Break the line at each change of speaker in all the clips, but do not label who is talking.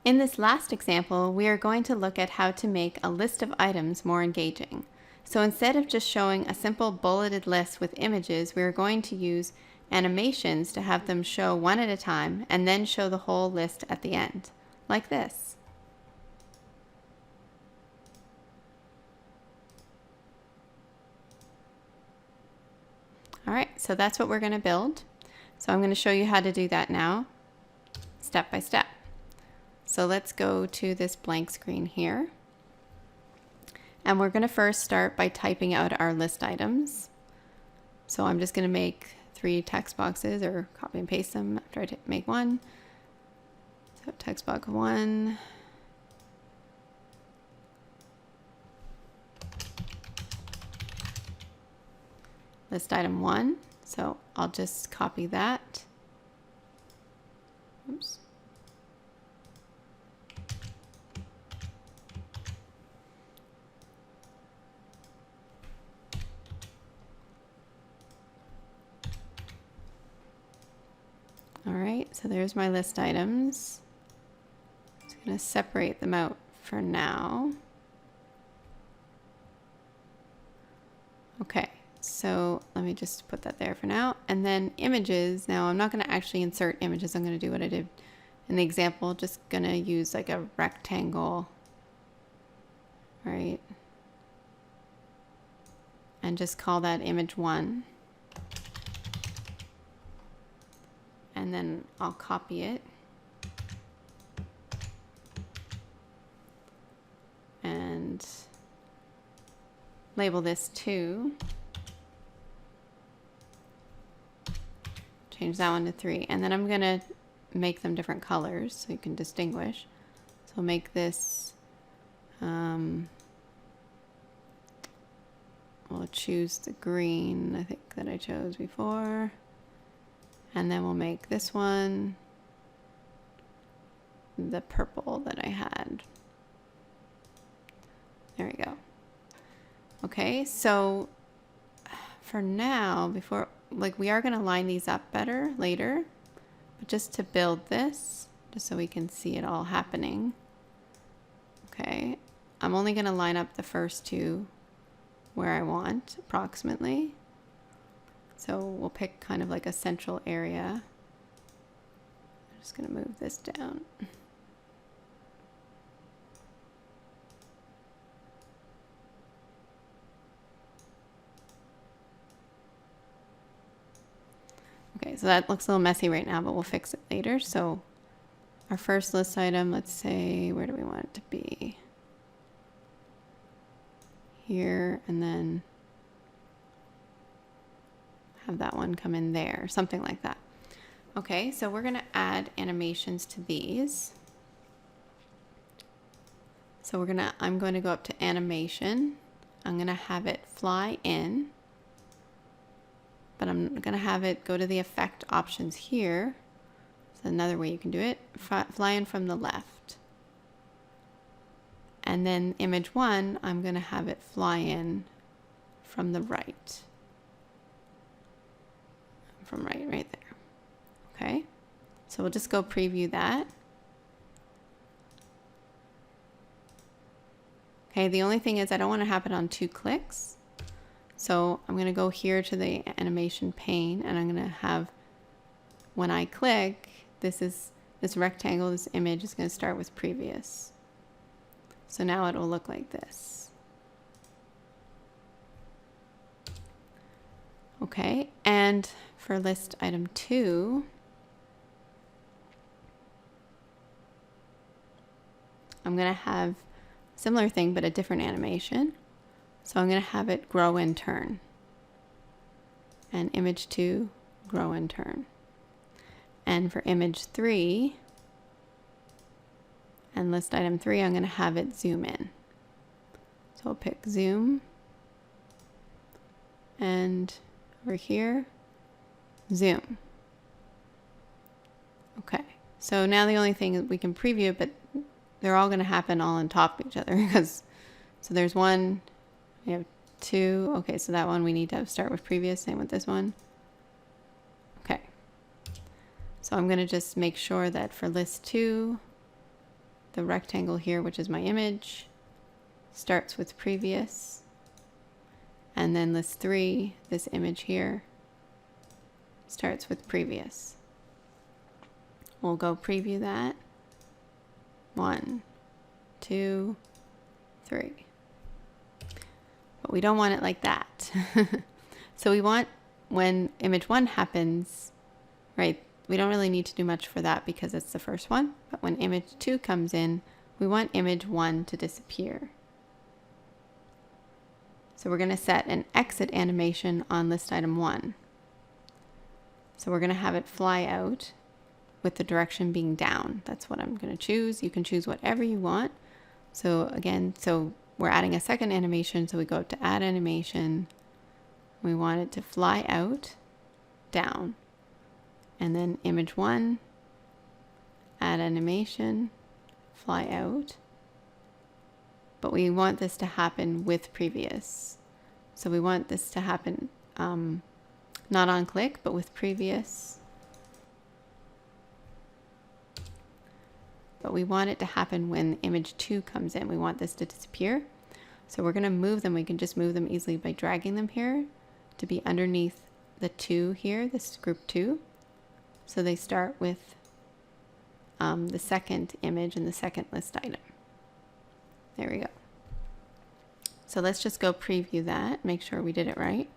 In this last example, we are going to look at how to make a list of items more engaging. So instead of just showing a simple bulleted list with images, we are going to use animations to have them show one at a time and then show the whole list at the end, like this. All right, so that's what we're going to build. So I'm going to show you how to do that now, step by step. So let's go to this blank screen here. And we're going to first start by typing out our list items. So I'm just going to make 3 text boxes, or copy and paste them after I make one. So text box 1. List item 1. So I'll just copy that. Oops. All right, so there's my list items. I'm just going to separate them out for now. Okay, so let me just put that there for now. And then images. Now I'm not going to actually insert images. I'm going to do what I did in the example. Just going to use like a rectangle, right? And just call that image 1. And then I'll copy it and label this 2. Change that one to 3. And then I'm going to make them different colors so you can distinguish. So I'll make this, we'll choose the green, I think, that I chose before. And then we'll make this one the purple that I had. There we go. Okay, so for now, before, like, we are going to line these up better later, but just to build this, just so we can see it all happening. Okay, I'm only going to line up the first 2 where I want, approximately. So we'll pick kind of like a central area. I'm just going to move this down. Okay, so that looks a little messy right now, but we'll fix it later. So our first list item, let's say, where do we want it to be? Here, and then have that one come in there, something like that. Okay, so we're going to add animations to these. So I'm going to go up to animation. I'm going to have it fly in, but I'm going to have it go to the effect options here. So another way you can do it, fly in from the left. And then image 1, I'm going to have it fly in from the right. From right there. Okay, so we'll just go preview that. Okay, the only thing is I don't want to have it on 2 clicks. So I'm going to go here to the animation pane, and I'm going to have, when I click, this rectangle, this image is going to start with previous. So now it will look like this. Okay, and for list item 2, I'm going to have a similar thing but a different animation. So I'm going to have it grow and turn. And image 2, grow and turn. And for image 3 and list item 3, I'm going to have it zoom in. So I'll pick zoom, and over here, zoom. Okay, so now the only thing is we can preview it, but they're all going to happen all on top of each other because, so there's 1, we have 2. Okay, so that one we need to start with previous, same with this one. Okay, so I'm going to just make sure that for list 2, the rectangle here, which is my image, starts with previous. And then list 3, this image here, starts with previous. We'll go preview that. 1, 2, 3. But we don't want it like that. So we want when image 1 happens, right? We don't really need to do much for that because it's the first one. But when image 2 comes in, we want image 1 to disappear. So we're going to set an exit animation on list item 1. So we're going to have it fly out with the direction being down. That's what I'm going to choose. You can choose whatever you want. So again, so we're adding a second animation. So we go up to add animation. We want it to fly out, down. And then image 1, add animation, fly out. But we want this to happen with previous. So we want this to happen not on click, but with previous. But we want it to happen when image 2 comes in. We want this to disappear. So we're going to move them. We can just move them easily by dragging them here to be underneath the 2 here, this group 2. So they start with the second image and the second list item. There we go. So let's just go preview that, make sure we did it right.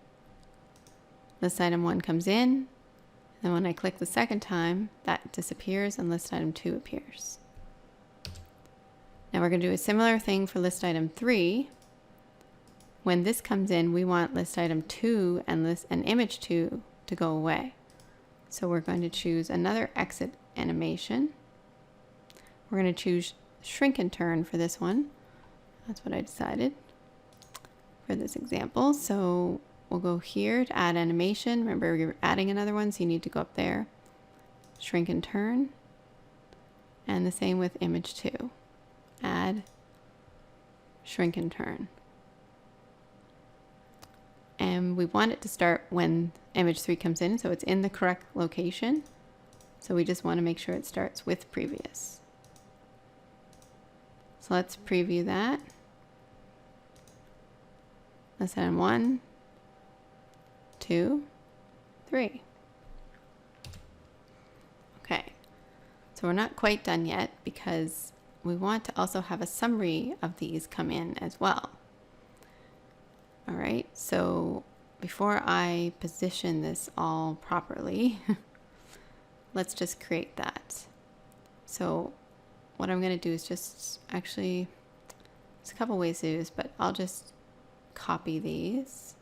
List item 1 comes in, and when I click the second time, that disappears and list item 2 appears. Now we're going to do a similar thing for list item 3. When this comes in, we want list item 2 and image 2 to go away. So we're going to choose another exit animation. We're going to choose shrink and turn for this one. That's what I decided for this example. So we'll go here to add animation. Remember, you're adding another one, so you need to go up there. Shrink and turn. And the same with image 2. Add, shrink and turn. And we want it to start when image 3 comes in, so it's in the correct location. So we just want to make sure it starts with previous. So let's preview that. Let's add 1, 2, 3. Okay, so we're not quite done yet because we want to also have a summary of these come in as well. All right, so before I position this all properly, let's just create that. So what I'm going to do is just actually, there's a couple ways to do this, but I'll just copy these.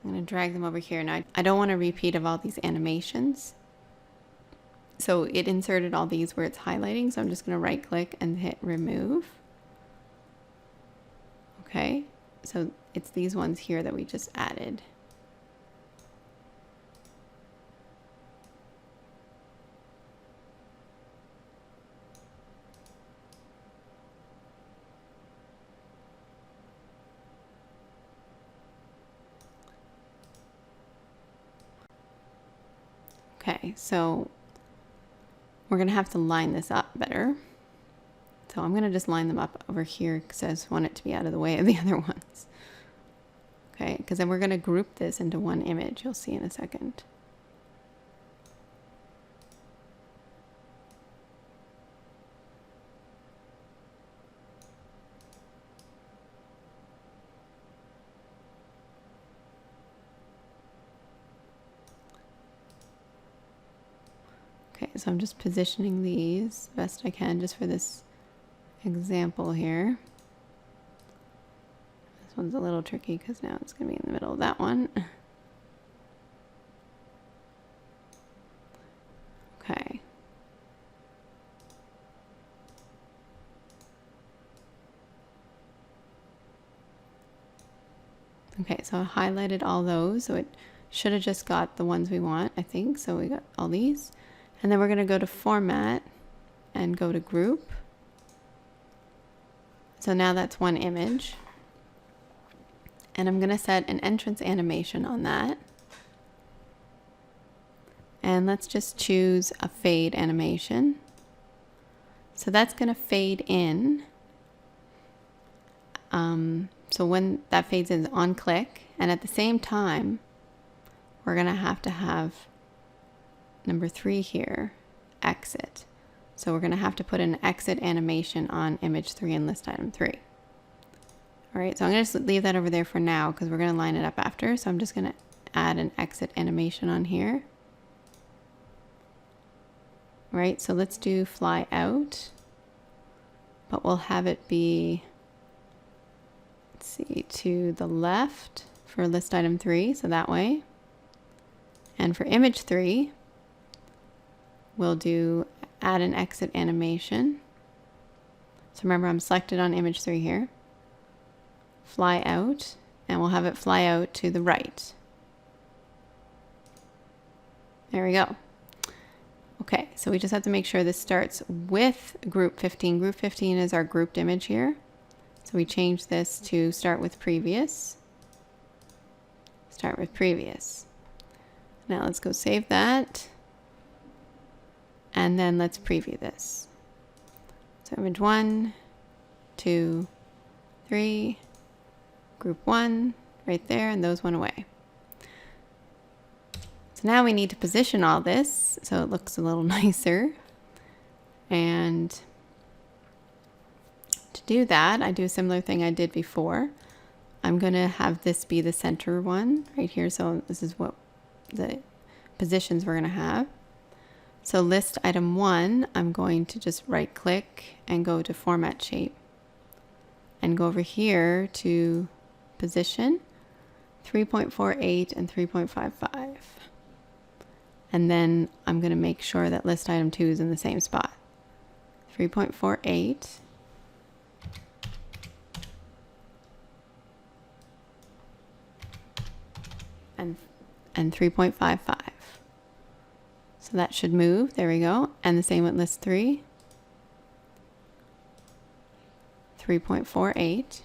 I'm going to drag them over here. Now, I don't want a repeat of all these animations. So it inserted all these where it's highlighting. So I'm just going to right click and hit remove. Okay. So it's these ones here that we just added. Okay, so we're going to have to line this up better. So I'm going to just line them up over here because I just want it to be out of the way of the other ones. Okay, because then we're going to group this into one image. You'll see in a second. Okay, so I'm just positioning these best I can just for this example here. This one's a little tricky because now it's going to be in the middle of that one. Okay. Okay, so I highlighted all those, so it should have just got the ones we want, I think. So we got all these. And then we're going to go to Format and go to Group. So now that's one image. And I'm going to set an entrance animation on that. And let's just choose a fade animation. So that's going to fade in. So when that fades in on click, and at the same time, we're going to have number 3 here, exit. So we're going to have to put an exit animation on image 3 and list item 3. All right, so I'm going to just leave that over there for now because we're going to line it up after. So I'm just going to add an exit animation on here. All right, so let's do fly out, but we'll have it be, let's see, to the left for list item 3, so that way. And for image 3, we'll do add an exit animation. So remember, I'm selected on image 3 here. Fly out, and we'll have it fly out to the right. There we go. Okay, so we just have to make sure this starts with group 15. Group 15 is our grouped image here. So we change this to start with previous. Start with previous. Now let's go save that. And then let's preview this. So image 1, 2, 3, group 1, right there, and those went away. So now we need to position all this so it looks a little nicer. And to do that, I do a similar thing I did before. I'm going to have this be the center one right here. So this is what the positions we're going to have. So list item 1, I'm going to just right click and go to format shape and go over here to position 3.48 and 3.55. And then I'm going to make sure that list item 2 is in the same spot. 3.48 and 3.55. So that should move. There we go. And the same with list 3. 3.48.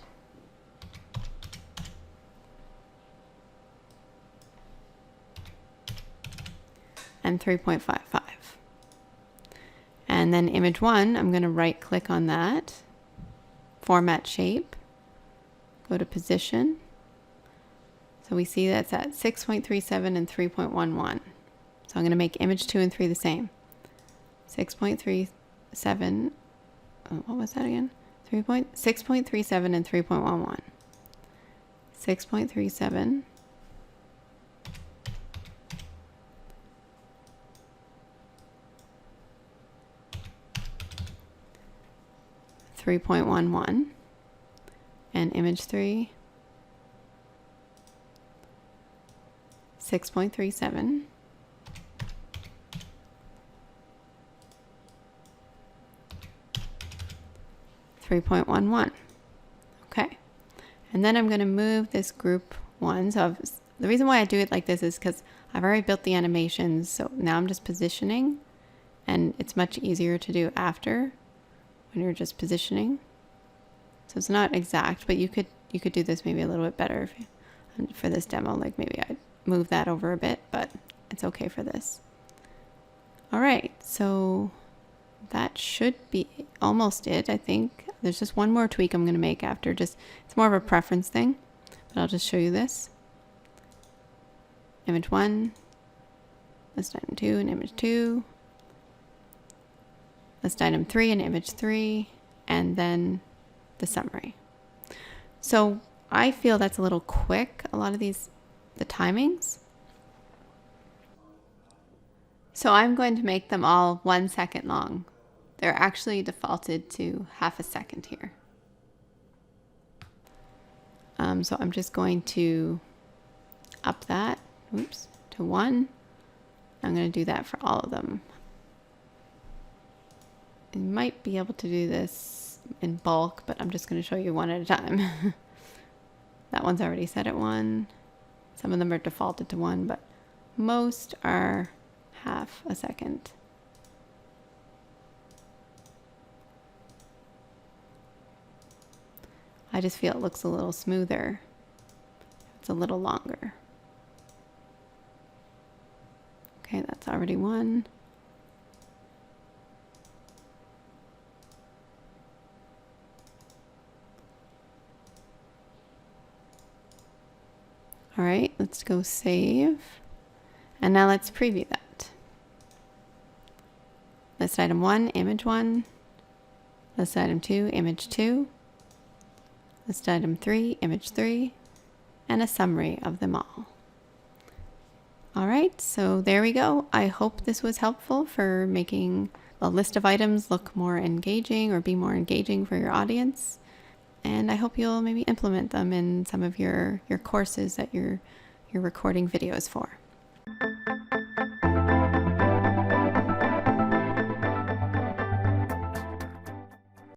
And 3.55. And then image 1, I'm going to right click on that, format shape, go to position. So we see that's at 6.37 and 3.11. So I'm going to make image 2 and 3 the same. 6.37, what was that again? 6.37 and 3.11. 6.37. 3.11 and image 3 6.37 3.11. Okay, and then I'm going to move this group 1. So the reason why I do it like this is because I've already built the animations, so now I'm just positioning, and it's much easier to do after when you're just positioning. So it's not exact, but you could do this maybe a little bit better if you, for this demo. Like maybe I'd move that over a bit, but it's okay for this. All right, so that should be almost it, I think. There's just one more tweak I'm going to make after. It's more of a preference thing, but I'll just show you this. Image 1, list item 2 and image 2. List item 3 and image 3, and then the summary. So I feel that's a little quick, a lot of the timings. So I'm going to make them all 1 second long. They're actually defaulted to half a second here. So I'm just going to up that, to 1. I'm going to do that for all of them. You might be able to do this in bulk, but I'm just going to show you one at a time. That one's already set at 1. Some of them are defaulted to 1, but most are half a second. I just feel it looks a little smoother. It's a little longer. Okay, that's already one. All right, let's go save. And now let's preview that. List item 1, image 1. List item 2, image 2. List item 3, image 3. And a summary of them all. All right, so there we go. I hope this was helpful for making a list of items look more engaging or be more engaging for your audience. And I hope you'll maybe implement them in some of your courses that you're recording videos for.